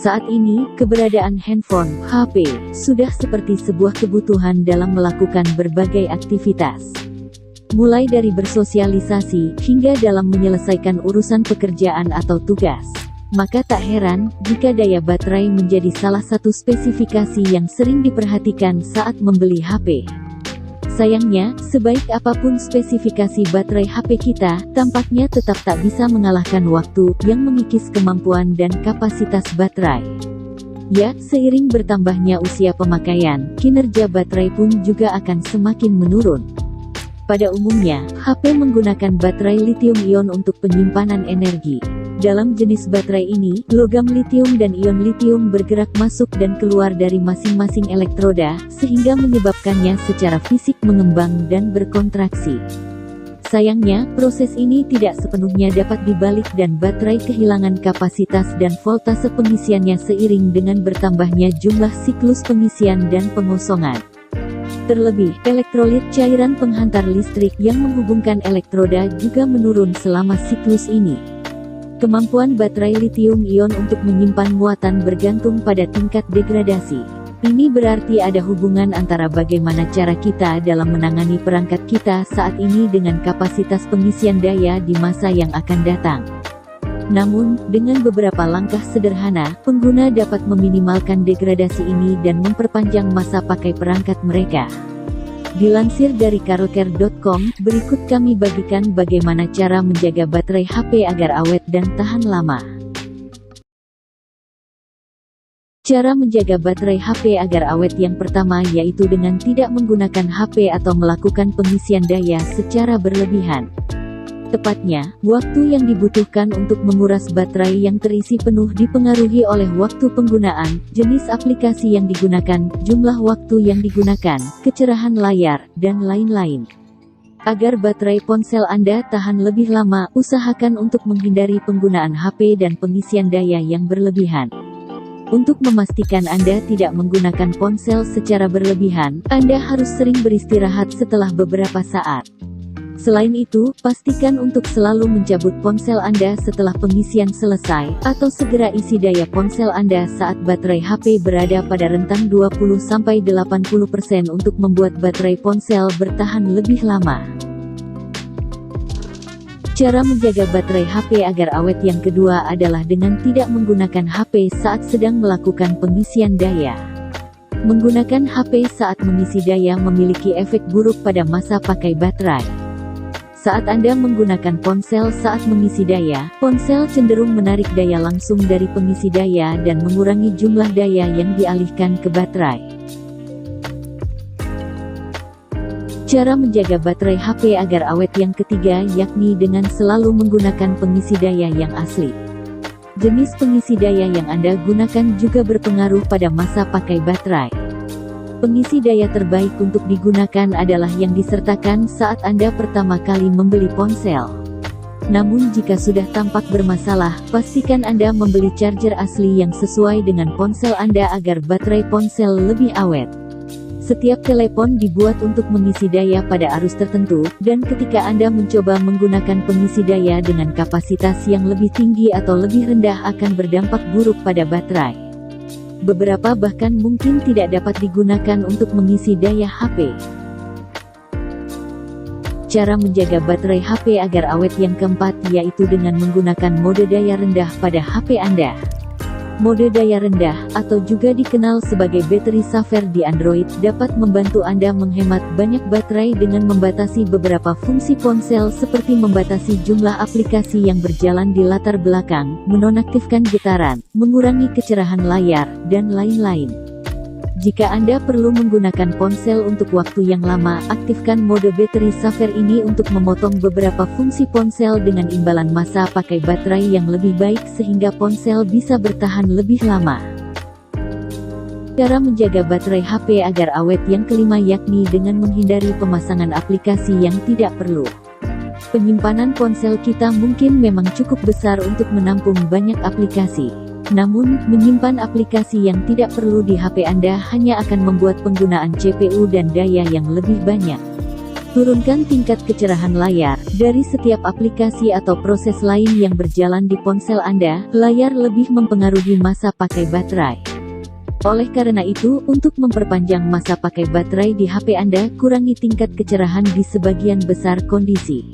Saat ini, keberadaan handphone, HP, sudah seperti sebuah kebutuhan dalam melakukan berbagai aktivitas. Mulai dari bersosialisasi, hingga dalam menyelesaikan urusan pekerjaan atau tugas. Maka tak heran, jika daya baterai menjadi salah satu spesifikasi yang sering diperhatikan saat membeli HP. Sayangnya, sebaik apapun spesifikasi baterai HP kita, tampaknya tetap tak bisa mengalahkan waktu yang mengikis kemampuan dan kapasitas baterai. Ya, seiring bertambahnya usia pemakaian, kinerja baterai pun juga akan semakin menurun. Pada umumnya, HP menggunakan baterai lithium-ion untuk penyimpanan energi. Dalam jenis baterai ini, logam litium dan ion litium bergerak masuk dan keluar dari masing-masing elektroda, sehingga menyebabkannya secara fisik mengembang dan berkontraksi. Sayangnya, proses ini tidak sepenuhnya dapat dibalik dan baterai kehilangan kapasitas dan voltase pengisiannya seiring dengan bertambahnya jumlah siklus pengisian dan pengosongan. Terlebih, elektrolit cairan penghantar listrik yang menghubungkan elektroda juga menurun selama siklus ini. Kemampuan baterai lithium-ion untuk menyimpan muatan bergantung pada tingkat degradasi. Ini berarti ada hubungan antara bagaimana cara kita dalam menangani perangkat kita saat ini dengan kapasitas pengisian daya di masa yang akan datang. Namun, dengan beberapa langkah sederhana, pengguna dapat meminimalkan degradasi ini dan memperpanjang masa pakai perangkat mereka. Dilansir dari carocare.com, berikut kami bagikan bagaimana cara menjaga baterai HP agar awet dan tahan lama. Cara menjaga baterai HP agar awet yang pertama yaitu dengan tidak menggunakan HP atau melakukan pengisian daya secara berlebihan. Tepatnya, waktu yang dibutuhkan untuk menguras baterai yang terisi penuh dipengaruhi oleh waktu penggunaan, jenis aplikasi yang digunakan, jumlah waktu yang digunakan, kecerahan layar, dan lain-lain. Agar baterai ponsel Anda tahan lebih lama, usahakan untuk menghindari penggunaan HP dan pengisian daya yang berlebihan. Untuk memastikan Anda tidak menggunakan ponsel secara berlebihan, Anda harus sering beristirahat setelah beberapa saat. Selain itu, pastikan untuk selalu mencabut ponsel Anda setelah pengisian selesai, atau segera isi daya ponsel Anda saat baterai HP berada pada rentang 20–80% untuk membuat baterai ponsel bertahan lebih lama. Cara menjaga baterai HP agar awet yang kedua adalah dengan tidak menggunakan HP saat sedang melakukan pengisian daya. Menggunakan HP saat mengisi daya memiliki efek buruk pada masa pakai baterai. Saat Anda menggunakan ponsel saat mengisi daya, ponsel cenderung menarik daya langsung dari pengisi daya dan mengurangi jumlah daya yang dialihkan ke baterai. Cara menjaga baterai HP agar awet yang ketiga yakni dengan selalu menggunakan pengisi daya yang asli. Jenis pengisi daya yang Anda gunakan juga berpengaruh pada masa pakai baterai. Pengisi daya terbaik untuk digunakan adalah yang disertakan saat Anda pertama kali membeli ponsel. Namun jika sudah tampak bermasalah, pastikan Anda membeli charger asli yang sesuai dengan ponsel Anda agar baterai ponsel lebih awet. Setiap telepon dibuat untuk mengisi daya pada arus tertentu, dan ketika Anda mencoba menggunakan pengisi daya dengan kapasitas yang lebih tinggi atau lebih rendah akan berdampak buruk pada baterai. Beberapa bahkan mungkin tidak dapat digunakan untuk mengisi daya HP. Cara menjaga baterai HP agar awet yang keempat yaitu dengan menggunakan mode daya rendah pada HP Anda. Mode daya rendah, atau juga dikenal sebagai battery saver di Android, dapat membantu Anda menghemat banyak baterai dengan membatasi beberapa fungsi ponsel seperti membatasi jumlah aplikasi yang berjalan di latar belakang, menonaktifkan getaran, mengurangi kecerahan layar, dan lain-lain. Jika Anda perlu menggunakan ponsel untuk waktu yang lama, aktifkan mode battery saver ini untuk memotong beberapa fungsi ponsel dengan imbalan masa pakai baterai yang lebih baik sehingga ponsel bisa bertahan lebih lama. Cara menjaga baterai HP agar awet yang kelima yakni dengan menghindari pemasangan aplikasi yang tidak perlu. Penyimpanan ponsel kita mungkin memang cukup besar untuk menampung banyak aplikasi. Namun, menyimpan aplikasi yang tidak perlu di HP Anda hanya akan membuat penggunaan CPU dan daya yang lebih banyak. Turunkan tingkat kecerahan layar. Dari setiap aplikasi atau proses lain yang berjalan di ponsel Anda, layar lebih mempengaruhi masa pakai baterai. Oleh karena itu, untuk memperpanjang masa pakai baterai di HP Anda, kurangi tingkat kecerahan di sebagian besar kondisi.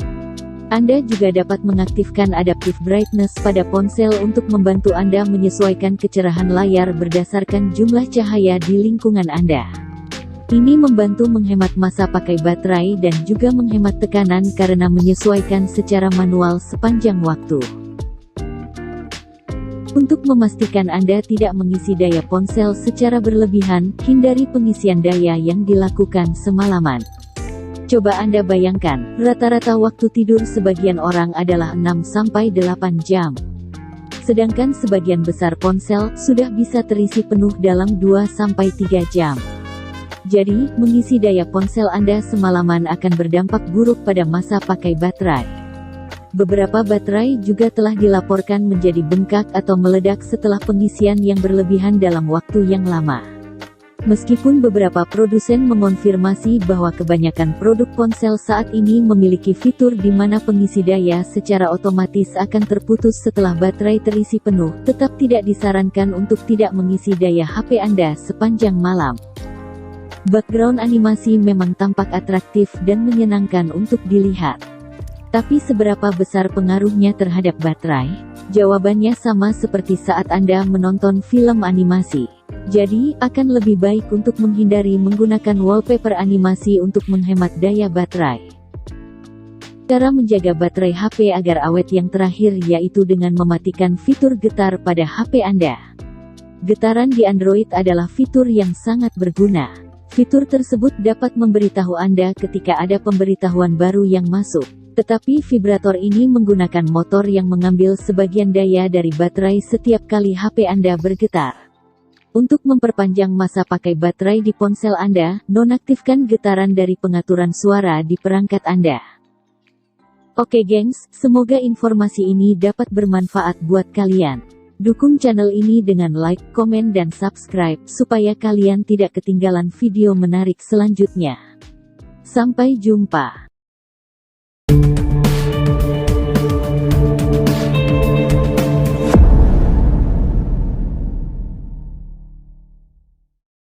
Anda juga dapat mengaktifkan Adaptive Brightness pada ponsel untuk membantu Anda menyesuaikan kecerahan layar berdasarkan jumlah cahaya di lingkungan Anda. Ini membantu menghemat masa pakai baterai dan juga menghemat tekanan karena menyesuaikan secara manual sepanjang waktu. Untuk memastikan Anda tidak mengisi daya ponsel secara berlebihan, hindari pengisian daya yang dilakukan semalaman. Coba Anda bayangkan, rata-rata waktu tidur sebagian orang adalah 6-8 jam. Sedangkan sebagian besar ponsel sudah bisa terisi penuh dalam 2-3 jam. Jadi, mengisi daya ponsel Anda semalaman akan berdampak buruk pada masa pakai baterai. Beberapa baterai juga telah dilaporkan menjadi bengkak atau meledak setelah pengisian yang berlebihan dalam waktu yang lama. Meskipun beberapa produsen mengonfirmasi bahwa kebanyakan produk ponsel saat ini memiliki fitur di mana pengisi daya secara otomatis akan terputus setelah baterai terisi penuh, tetap tidak disarankan untuk tidak mengisi daya HP Anda sepanjang malam. Background animasi memang tampak atraktif dan menyenangkan untuk dilihat. Tapi seberapa besar pengaruhnya terhadap baterai? Jawabannya sama seperti saat Anda menonton film animasi. Jadi, akan lebih baik untuk menghindari menggunakan wallpaper animasi untuk menghemat daya baterai. Cara menjaga baterai HP agar awet yang terakhir yaitu dengan mematikan fitur getar pada HP Anda. Getaran di Android adalah fitur yang sangat berguna. Fitur tersebut dapat memberitahu Anda ketika ada pemberitahuan baru yang masuk. Tetapi vibrator ini menggunakan motor yang mengambil sebagian daya dari baterai setiap kali HP Anda bergetar. Untuk memperpanjang masa pakai baterai di ponsel Anda, nonaktifkan getaran dari pengaturan suara di perangkat Anda. Oke gengs, semoga informasi ini dapat bermanfaat buat kalian. Dukung channel ini dengan like, komen dan subscribe, supaya kalian tidak ketinggalan video menarik selanjutnya. Sampai jumpa.